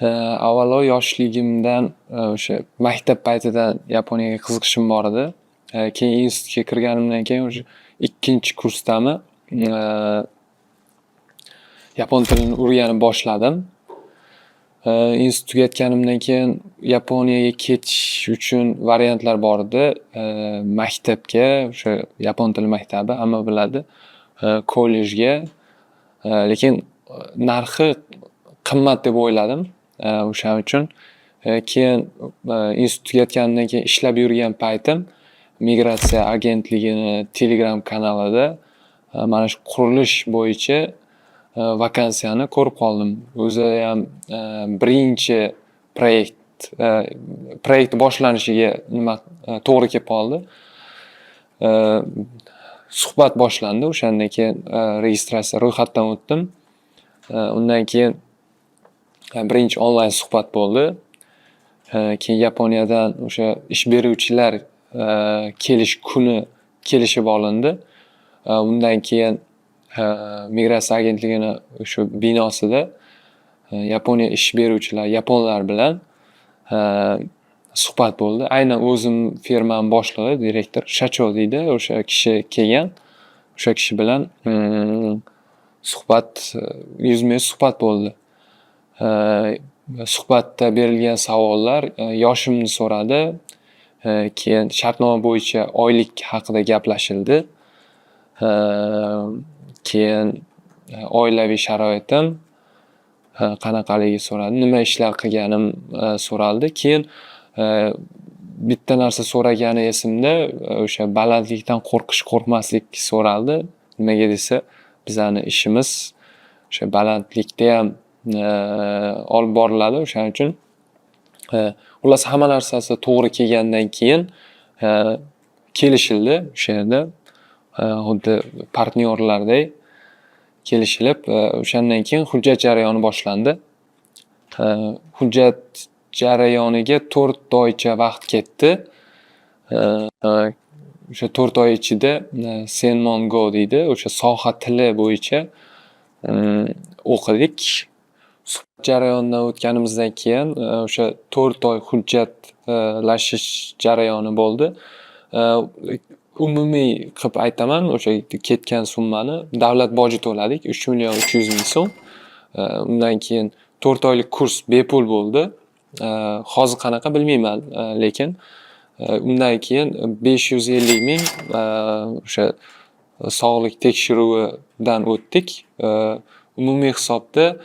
Avvalo yoshligimdan o'sha maktab paytidan Yaponiyaga qiziqishim bor edi. Keyin institutga kirganimdan keyin o'sha ikkinchi kursdami yapon tilini o'rganib boshladim. Institutga tugatganimdan keyin Yaponiyaga ketish uchun variantlar bor edi. Maktabga, o'sha yapon tili maktabi hamma biladi. Kollejga, lekin narxi qimmat deb o'yladim. O'shaning uchun keyin institut tugatganimdan keyin ishlab yurgan paytim migratsiya agentligini Telegram kanalida mana shu qurilish bo'yicha vakansiyani ko'rib qoldim. O'ziyam birinchi proyekt boshlanishiga to'g'ri kelib qoldi. Suhbat boshlandi. O'shandan keyin registratsiya ro'yxatdan o'tdim. Undan keyin birinchi onlayn suhbat bo'ldi. Keyin Yaponiyadan o'sha ish beruvchilar kelish kuni kelishib olindi. Undan keyin migratsiya agentligini shu binosida Yaponiya ish beruvchilar yaponlar bilan suhbat bo'ldi. Aynan o'zim firmani boshlig'i, direktor Shacho deydi, o'sha kishi kelgan. O'sha kishi bilan suhbat, yuzma-yuz suhbat bo'ldi. Suhbatda berilgan savollar yoshimni so'radi. Keyin shartnoma bo'yicha oylik haqida gaplashildi. Keyin oilaviy sharoitim qanaqaligi so'radi. Nima ishlar qilganim so'raldi. Keyin bitta narsa so'ragani esimda, o'sha balandlikdan qo'rqmaslik so'raldi. Nimaga desa, bizani ishimiz o'sha balandlikda ham olib boriladi. O'shaning uchun xullas hamma narsasi to'g'ri kelgandan keyin kelishildi o'sha yerda. Xuddi partnyorlardek kelishilib, o'shandan keyin hujjat jarayoni boshlandi. Hujjat jarayoniga 4 oycha vaqt ketdi. O'sha 4 oy ichida Senmongo deydi, o'sha soha tili bo'yicha o'qidik. Suhbat jarayonidan o'tganimizdan keyin o'sha 4 oy hujjatlashish jarayoni bo'ldi. Umumiy qilib aytaman, o'sha ketgan summani davlat boji to'ladik, 3.300.000 so'm. Undan keyin 4 oylik kurs bepul bo'ldi. Hozir qanaqa bilmayman, lekin undan keyin 550.000 o'sha sog'liq tekshiruvidan o'tdik. Umumiy hisobda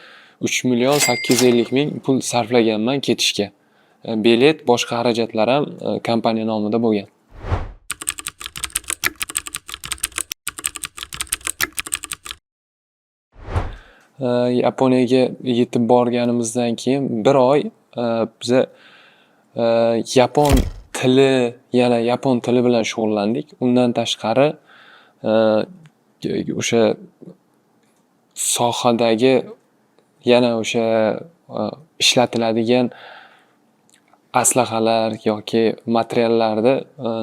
3.850.000 pul sarflaganman ketishga. Bilet, boshqa xarajatlar ham kompaniya nomida bo'lgan. Yaponiyaga yetib borganimizdan keyin 1 oy biza yapon tili bilan shug'ullandik. Undan tashqari o'sha sohadagi yana o'sha ishlatiladigan aslahalar yoki materiallarni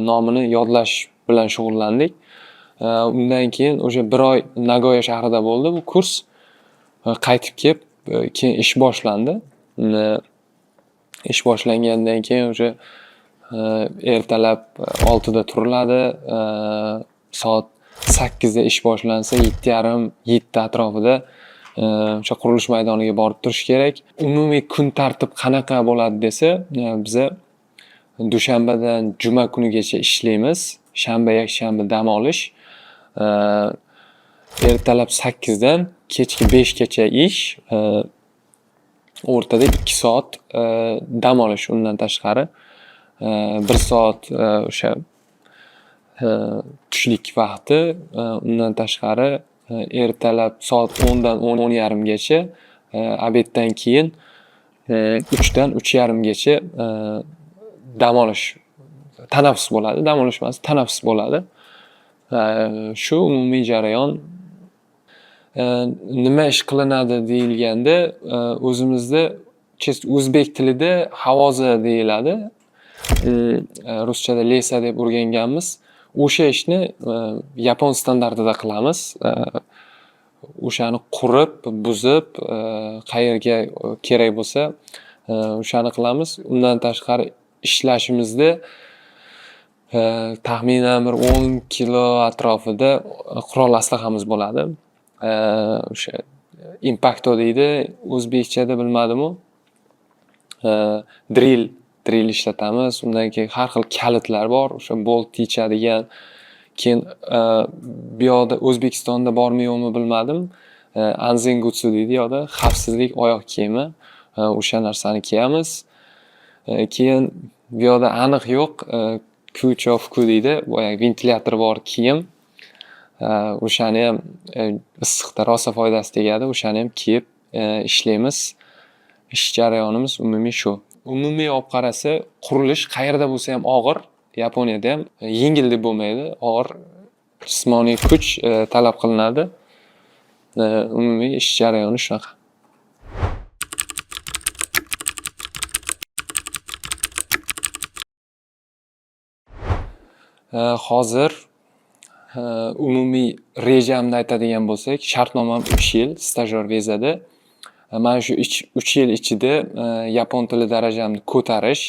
nomini yodlash bilan shug'ullandik. Undan keyin o'sha 1 oy Nagoya shahrida bo'ldi bu kurs. Qaytib kelib, keyin ish boshlandi. Ish boshlangandan keyin o'sha ertalab 6 da turiladi. Soat 8 da ish boshlansa 7:30 atrofida o'sha qurilish maydoniga borib turish kerak. Umumiy kun tartib qanaqa bo'ladi desa, biza dushanbadan juma kunigacha ishlaymiz. Shanba, yakshanba dam olish. Ertalab 8 dan kechki 5 gacha ish. O'rtada 2 soat dam olish. Undan tashqari 1 soat o'sha tushlik vaqti. Undan tashqari ertalab soat 10 dan 10:30 gacha, obeddan keyin 3 dan 3:30 gacha dam olish, tanaffus bo'ladi. Dam olish emas, tanaffus bo'ladi. Shu umumiy jarayon. Nima ish qilinadi deyilganda, o'zimizda o'zbek tilida havoza deyiladi. Ruschada lesa deb o'rganganmiz. O'sha ishni yapon standartida qilamiz. o'shani qurib, buzib, qayerga kerak bo'lsa, o'shani qilamiz. Undan tashqari ishlashimizda taxminan bir 10 kilo atrofida qurol aslahamiz bo'ladi. O'sha impakto deydi, o'zbekchada bilmadim-u. Drill ishlatamiz. Undan keyin har xil kalitlar bor. O'sha bolt yechadigan. Keyin bu yoqda O'zbekistonda bormi yo'qmi bilmadim. Anzengutsu deydi yoqda, xavfsizlik oyoq kiyimi. O'sha narsani kiyamiz. Keyin bu yoqda aniq yo'q, Kuchofku deydi, boyagi ventilyator bor kiyim. O'shani ham issiqda rosa foydasi tegadi. O'shani ham kiyib ishlaymiz. Ish jarayonimiz umumiy shu. Umumiy olib qarasa, qurilish qayerda bo'lsa ham og'ir, Yaponiyada ham yengil deb bo'lmaydi. Og'ir jismoniy kuch talab qilinadi. Umumiy ish jarayoni shunaqa. Hozir umumiy rejamni aytadigan bo'lsak, shartnomam 3 yil stajyor vizada. Mana shu 3 yil ichida yapon tili darajamni ko'tarish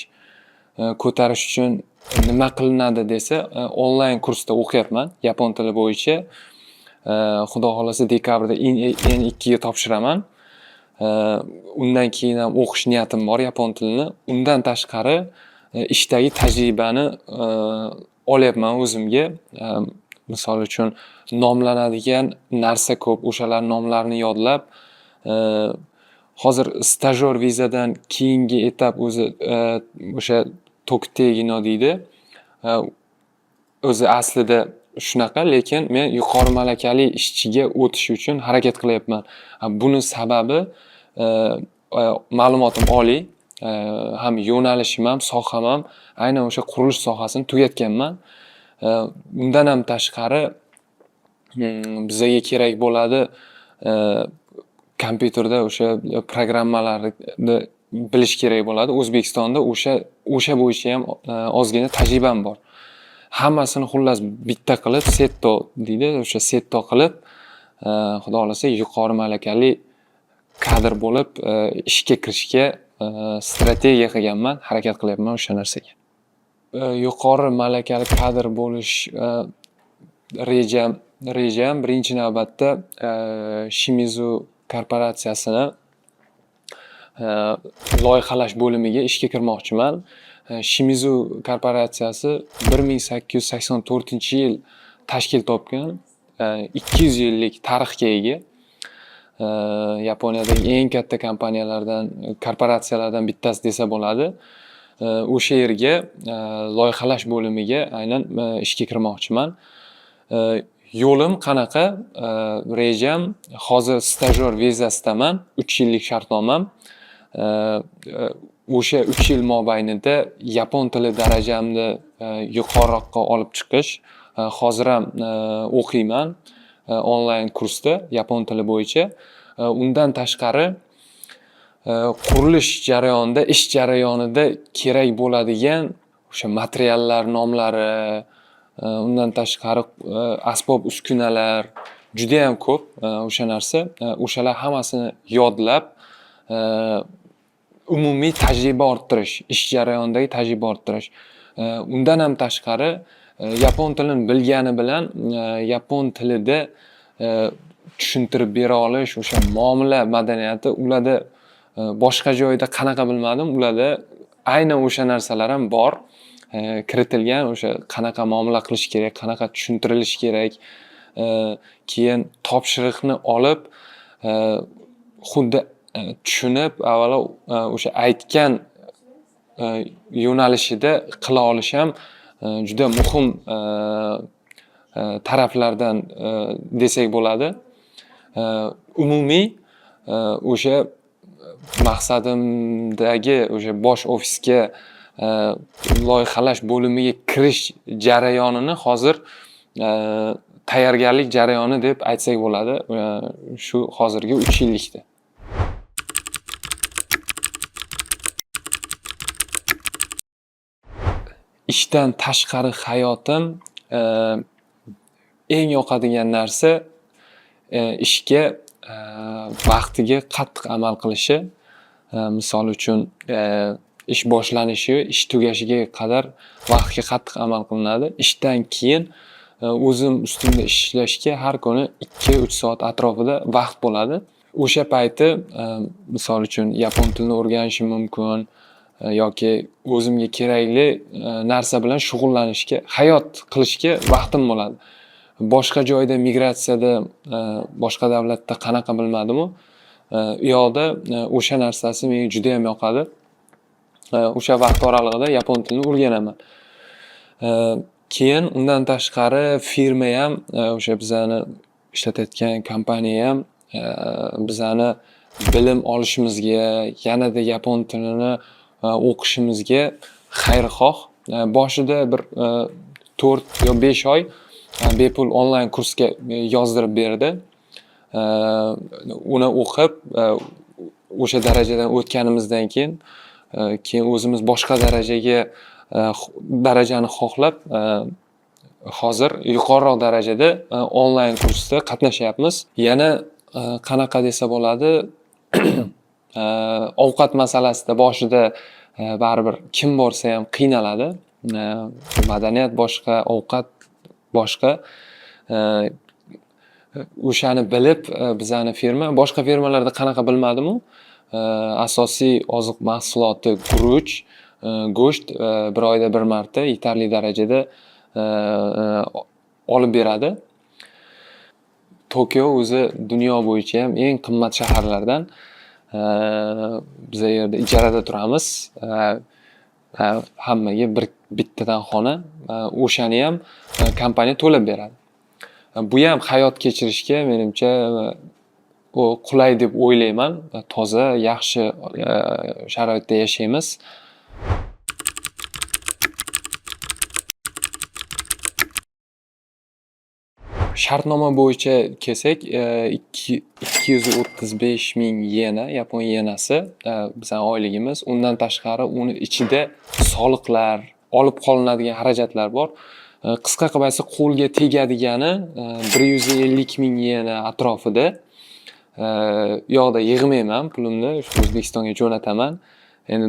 uchun nima qilinadi desa, onlayn kursda o'qiyapman yapon tili bo'yicha. Xudo xolasa dekabrda N2 ga topshiraman. Undan keyin ham o'qish niyatim bor yapon tilini. Undan tashqari ishdagi tajribani olyapman o'zimga. Misol uchun nomlanadigan narsa ko'p, o'shalar nomlarini yodlab, hozir stajyor vizadan keyingi etap o'zi o'sha Toktegino deydi. O'zi aslida shunaqa, lekin men yuqori malakali ishchiga o'tish uchun harakat qilyapman. Buni sababi ma'lumotim oliy, ham yo'nalishim ham, soham ham aynan o'sha qurilish sohasini tugatganman. Undan ham tashqari bizga kerak bo'ladi kompyuterda o'sha programmalarni bilish kerak bo'ladi. O'zbekistonda o'sha bo'yicha ham ozgina tajribam bor. Hammasini xullas bitta qilib, setto deydi, o'sha setto qilib, xudo xolasa yuqori malakali kadr bo'lib ishga kirishga strategiya qilganman, harakat qilyapman o'sha narsaga. Yuqori malakali kadr bo'lish rejam birinchi navbatda Shimizu korporatsiyasini loyihalash bo'limiga ishga kirmoqchiman. Shimizu korporatsiyasi 1884-yil tashkil topgan, 200 yillik tarixga ega. Yaponiyadagi eng katta korporatsiyalardan bittasi desa bo'ladi. O'sha yerga loyihalash bo'limiga aynan ishga kirmoqchiman. Yo'lim qanaqa? Rejam hozir stajyor vizasidaman, 3 yillik shartnomam. O'sha 3 yil mobaynida yapon tili darajamni yuqoriroqqa olib chiqish. Hozir ham o'qiyman onlayn kursda yapon tili bo'yicha. Undan tashqari qurilish jarayonida, ish jarayonida kerak bo'ladigan o'sha materiallar nomlari, undan tashqari asbob uskunalar juda ham ko'p o'sha narsa. O'shalar hammasini yodlab, umumiy tajriba orttirish, ish jarayonidagi tajriba orttirish. Undan ham tashqari yapon tilini bilgani bilan yapon tilida tushuntirib bera olish, o'sha muomala madaniyati ularda boshqa joyda qanaqa bilmadim, ularda aynan o'sha narsalar ham bor. Kiritilgan, o'sha qanaqa muomala qilish kerak, qanaqa tushuntirilish kerak. Keyin topshiriqni olib, xuddi tushunib, avvalo o'sha aytgan yo'nalishida qila olish ham juda muhim taraflardan desak bo'ladi. Umumiy o'sha maqsadimdagi o'sha bosh ofisga loyihalash bo'limiga kirish jarayonini hozir tayyorgarlik jarayoni deb aytsak bo'ladi. Shu hozirgi 3 yillikda. Ishdan tashqari hayotim eng yoqadigan narsa ishga vaqtiga qattiq amal qilishi, misol uchun ish boshlanishi, ish tugashiga qadar vaqtga qattiq amal qilinadi. Ishdan keyin o'zim ustimda ishlashga har kuni 2-3 soat atrofida vaqt bo'ladi. O'sha payti misol uchun yapon tilini o'rganishim mumkin yoki o'zimga kerakli narsa bilan shug'ullanishga, hayot qilishga vaqtim bo'ladi. Boshqa joyda migratsiyada, boshqa davlatda qanaqa bilmadimu, u yoqda o'sha narsasi menga juda ham yoqadi. O'sha vaqt oralig'ida yapon tilini o'rganaman. Keyin undan tashqari firma ham, o'sha bizani ishlatayotgan kompaniya ham bizani bilim olishimizga, yanada yapon tilini o'qishimizga xayrixoh. Boshida bir 4 yo 5 oy bepul onlayn kursga yozdirib berdi. Uni o'qib, o'sha darajadan o'tganimizdan keyin o'zimiz boshqa darajani xohlab, hozir yuqoriroq darajada onlayn kursda qatnashyapmiz. Yana qanaqa desa bo'ladi, ovqat masalasida boshida baribir kim borsa ham qiynaladi. Madaniyat boshqa, ovqat boshqa. O'shani bilib bizani firma, boshqa firmalarda qanaqa bilmadimu, asosiy oziq mahsuloti guruch, go'sht bir oyda bir marta yetarli darajada olib beradi. Tokio o'zi dunyo bo'yicha ham eng qimmat shaharlardan. Biz yerda ijarada turamiz. Hammaga bittadan xona, o'shani ham kompaniya to'lab beradi. Bu ham hayot kechirishga menimcha qulay deb o'ylayman. Toza, yaxshi sharoitda yashaymiz. Shartnoma bo'yicha kelsak, 235 ming yena, yapon yenasi bizning oyligimiz. Undan tashqari uni ichida soliqlar, olib qolinadigan xarajatlar bor. Qisqa qilib aytsak, qo'lga tegadigani 150 ming yena atrofida. U yoqda yig'mayman pulimni, O'zbekistonga jo'nataman. Endi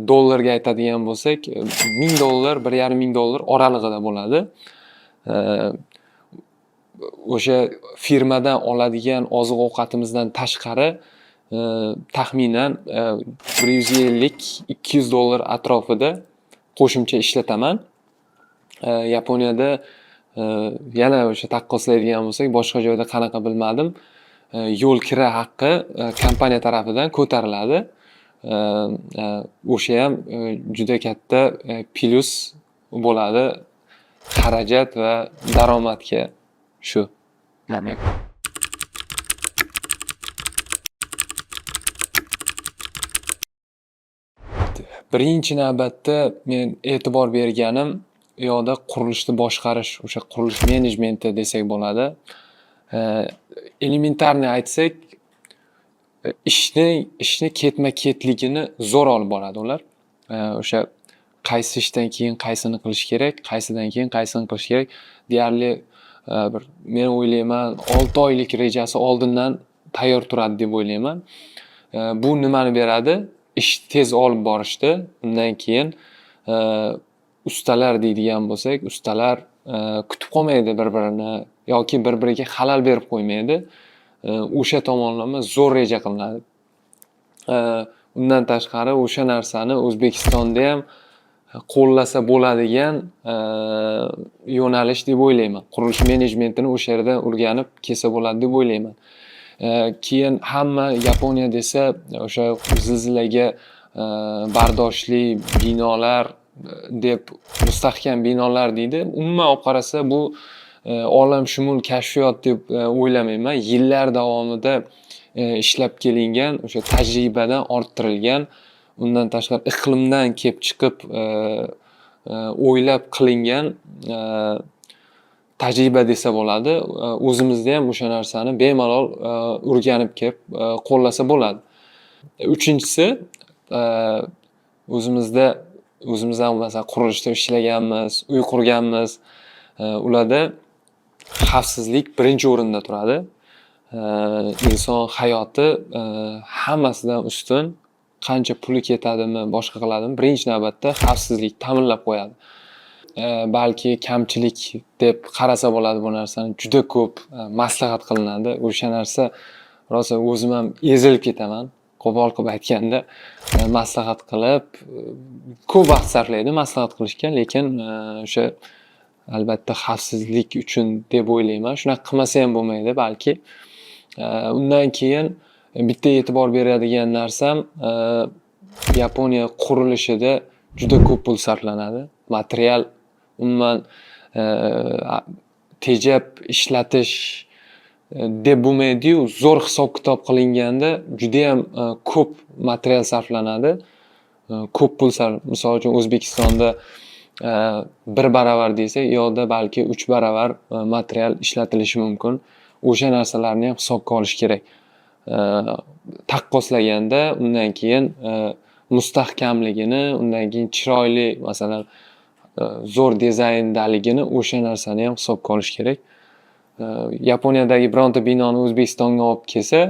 dollarga aytadigan bo'lsak, $1000, $1,500 oralig'ida bo'ladi. O'sha firmadan oladigan oziq-ovqatimizdan tashqari taxminan $150-200 atrofida qo'shimcha ishlataman. Yaponiyada yana o'sha taqqoslaydigan bo'lsak, boshqa joyda qanaqa bilmadim, yo'l kira haqqi kompaniya tarafidan ko'tariladi. O'sha ham juda katta plyus bo'ladi xarajat va daromadga. Shu. Birinchi navbatda men e'tibor berganim u yoqda qurilishni boshqarish, o'sha qurilish menejmenti desak bo'ladi. Elementarniy aytsak, ishni ketma-ketligini zo'r olib boradi ular. O'sha qaysi ishdan keyin qaysini qilish kerak, qaysidan keyin qaysini qilish kerak. Deyarli men o'ylayman 6 oylik rejasi oldindan tayyor turadi deb o'ylayman. Bu nimani beradi? Ishni tez olib borishdi. Undan keyin ustalar deydigan bo'lsak, ustalar kutib qolmaydi bir-birini yoki bir-biriga xalal berib qo'ymaydi. O'sha tomonlama zo'r reja qilinadi. Undan tashqari o'sha narsani O'zbekistonda ham qo'llasa bo'ladigan yo'nalish deb o'ylayman. Qurilish menejmentini o'sha yerda o'rganib kelsa bo'ladi deb o'ylayman. Keyin hamma Yaponiya desa o'sha zilzilaga bardoshli binolar deb mustahkam binolar deydi. Umuman olib qarasa bu olamshumul kashfiyot deb o'ylamayman. Yillar davomida ishlab kelingan, o'sha tajribadan orttirilgan, undan tashqari iqlimdan kelib chiqib o'ylab qilingan tajriba desa bo'ladi. O'zimizda ham o'sha narsani bemalol o'rganib kelib qo'llasa bo'ladi. Uchinchisi, o'zimiz ham masalan qurilishda ishlaganmiz, uy qurganmiz. Ularda xavfsizlik birinchi o'rinda turadi. Inson hayoti hammasidan ustun. Qancha puli ketadimi, boshqa qiladimi, birinchi navbatda xavfsizlik ta'minlab qo'yadi. Balki kamchilik deb qarasa bo'ladi bu narsani. Juda ko'p maslahat qilinadi. O'sha narsa rosa o'zim ham ezilib ketaman. Qo'pol qilib aytganda, maslahat qilib, ko'p vaqt sarflaydi maslahat qilishga, lekin o'sha albatta xavfsizlik uchun deb o'ylayman. Shunaqa qilmasa ham bo'lmaydi balki. Undan keyin bitta e'tibor beradigan narsam, Yaponiya qurilishida juda ko'p pul sarflanadi. Material umuman tejab ishlatish deb bo'lmaydi-yu, zo'r hisob-kitob qilinganda juda ham ko'p material sarflanadi. Ko'p pul misol uchun O'zbekistonda 1 baravar desak, u yoqda balki 3 baravar material ishlatilishi mumkin. O'sha narsalarni ham hisobga olish kerak. Taqqoslaganda, undan keyin mustahkamligini, undan keyin chiroyli, masalan, zo'r dizayndaligini, o'sha narsani ham hisobga olish kerak. Yaponiyadagi bironta binoni O'zbekistonga olib kelsa,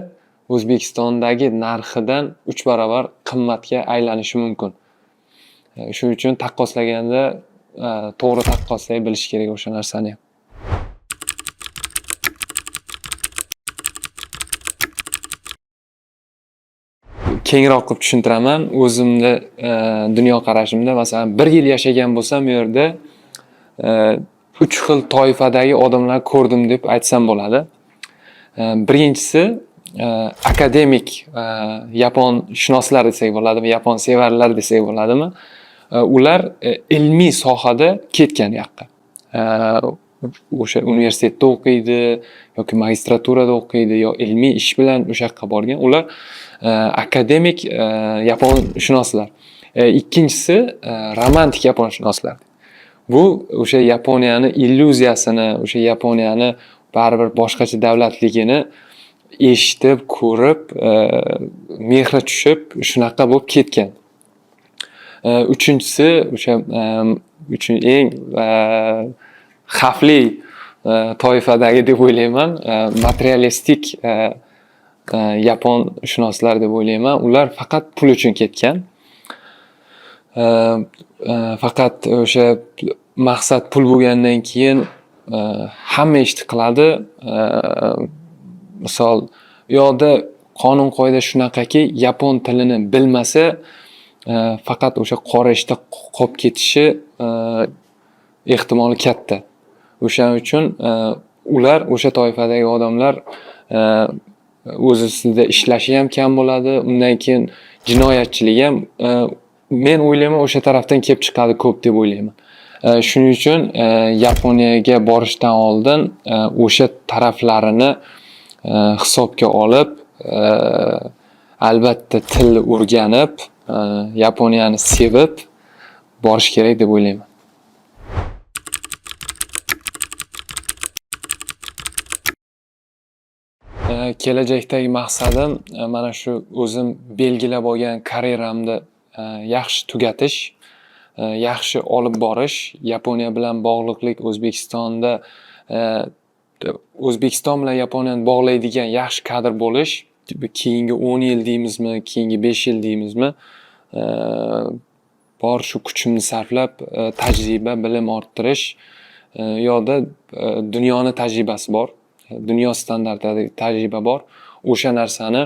O'zbekistondagi narxidan 3 baravar qimmatga aylanishi mumkin. Shuning uchun taqqoslaganda to'g'ri taqqoslay bilish kerak o'sha narsani ham. Kengroq qilib tushuntiraman. O'zimni dunyoqarashimda, masalan, 1 yil yashagan bo'lsam, u yerda 3 xil toifadagi odamlar ko'rdim deb aytsam bo'ladi. Birinchisi akademik yaponshunoslar desak bo'ladimi, yaponsevarlar desak bo'ladimi? Ular ilmiy sohada ketgan yoqqa. O'sha universitetda o'qiydi yoki magistraturada o'qiydi, yo ilmiy ish bilan o'sha yoqqa borgan. Ular akademik yaponshunoslar. Ikkinchisi romantik yaponshunoslar. Bu o'sha Yaponiyani illyuziyasini, o'sha Yaponiyani baribir boshqacha davlatligini eshitib, ko'rib, mehri tushib, shunaqa bo'lib ketgan. Uchinchisi o'sha eng xavfli toifadagi deb o'ylayman, materialistik yaponshunoslar deb o'ylayman. Ular faqat pul uchun ketgan. Faqat o'sha maqsad pul bo'lgandan keyin hamma ishni qiladi. Misol, u yoqda qonun qoida shunaqaki, yapon tilini bilmasa, faqat o'sha qora ishda qolib ketishi ehtimoli katta. O'shaning uchun ular, o'sha toifadagi odamlar o'z ustida ishlashi ham kam bo'ladi. Undan keyin jinoyatchilik ham men o'ylayman o'sha tarafdan kelib chiqadi ko'p deb o'ylayman. Shuning uchun Yaponiyaga borishdan oldin o'sha taraflarini hisobga olib, albatta tilni o'rganib, Yaponiyani sevib borish kerak deb o'ylayman. Kelajakdagi maqsadim mana shu o'zim belgilab olgan karyeramni yaxshi tugatish, yaxshi olib borish, Yaponiya bilan bog'liqlik, O'zbekiston bilan Yaponiyani bog'laydigan yaxshi kadr bo'lish, keyingi 10 yil deymizmi, keyingi 5 yil deymizmi, bor shu kuchimni sarflab tajriba, bilim orttirish, yo'da dunyoni tajribasi bor. Dunyo standartidagi tajriba bor. O'sha narsani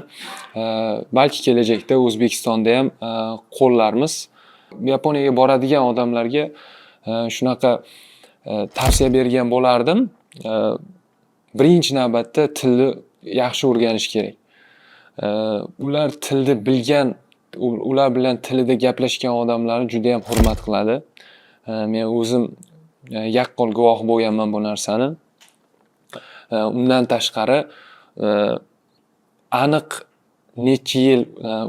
balki kelajakda O'zbekistonda ham qo'llarmiz. Yaponiyaga boradigan odamlarga shunaqa tavsiya bergan bo'lardim. Birinchi navbatda tilni yaxshi o'rganish kerak. Ular tilni bilgan, ular bilan tilida gaplashgan odamlarni juda ham hurmat qiladi. Men o'zim yaqqol guvoh bo'lganman bu narsani. Undan tashqari aniq necha yil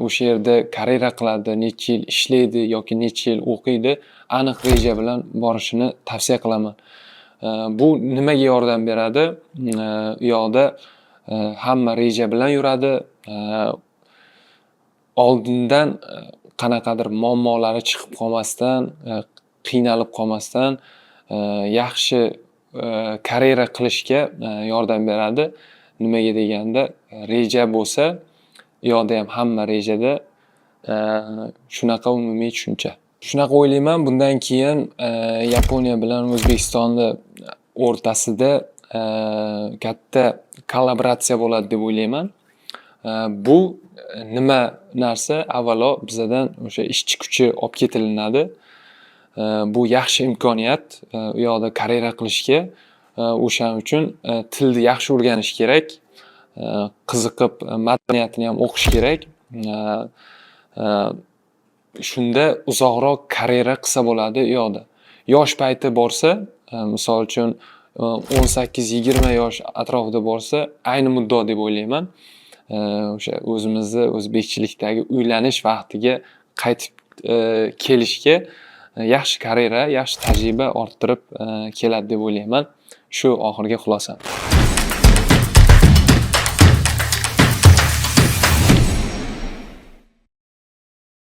o'sha yerda karyera qiladi, necha yil ishlaydi yoki necha yil o'qiydi, aniq reja bilan borishini tavsiya qilaman. Bu nimaga yordam beradi? U yoqda hamma reja bilan yuradi. Oldindan qanaqadir muammolari chiqib qolmasdan, qiynalib qolmasdan yaxshi karyera qilishga yordam beradi. Nimaga deganda, reja bo'lsa, u yoqda ham hamma rejada shunaqa umumiy tushuncha. Shunaqa o'ylayman, bundan keyin Yaponiya bilan O'zbekistonni o'rtasida katta kollaboratsiya bo'ladi deb o'ylayman. Bu nima narsa? Avvalo bizadan o'sha ishchi kuchi olib ketilinadi. Bu yaxshi imkoniyat u yoqda karyera qilishga. O'shaning uchun tilni yaxshi o'rganish kerak. Qiziqib madaniyatni ham o'qish kerak. Shunda uzoqroq karyera qilsa bo'ladi u yoqda. Yosh payti borsa, misol uchun 18-20 yosh atrofida borsa, ayni muddao deb o'ylayman. O'sha o'zimizni o'zbekchilikdagi uylanish vaqtiga qaytib kelishga yaxshi karyera, yaxshi tajriba orttirib keladi deb o'ylayman. Shu oxirgi xulosam.